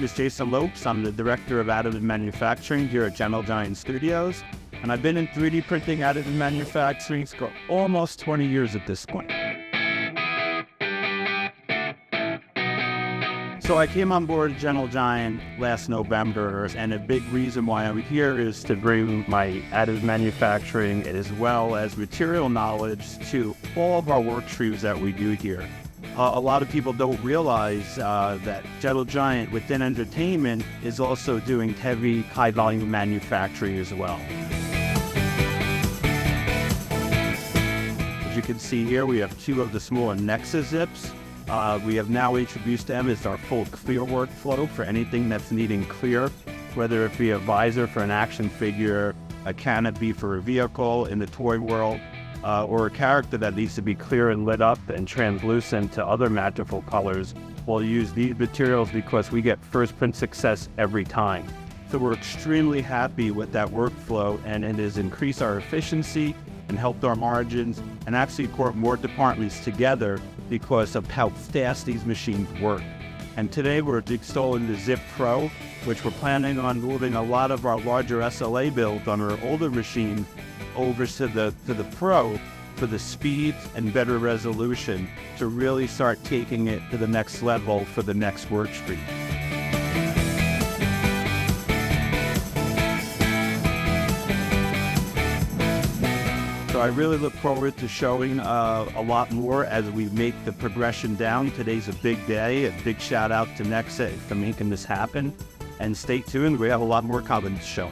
is Jason Lopes. I'm the Director of Additive Manufacturing here at Gentle Giant Studios, and I've been in 3D printing additive manufacturing for almost 20 years at this point. So I came on board Gentle Giant last November, and a big reason why I'm here is to bring my additive manufacturing as well as material knowledge to all of our work streams that we do here. A lot of people don't realize that Gentle Giant within entertainment is also doing heavy, high-volume manufacturing as well. As you can see here, we have two of the smaller nexus zips. We have now introduced them as our full clear workflow for anything that's needing clear, whether it be a visor for an action figure, a canopy for a vehicle in the toy world, or a character that needs to be clear and lit up and translucent to other magical colors. We'll use these materials because we get first print success every time. So we're extremely happy with that workflow, and it has increased our efficiency and helped our margins and actually brought more departments together because of how fast these machines work. And today we're installing the XiP Pro, which we're planning on moving a lot of our larger SLA builds on our older machines over to the Pro for the speed and better resolution to really start taking it to the next level for the next work stream. So I really look forward to showing a lot more as we make the progression down. Today's a big day. A big shout out to Nexus for making this happen. And stay tuned, we have a lot more coming to show.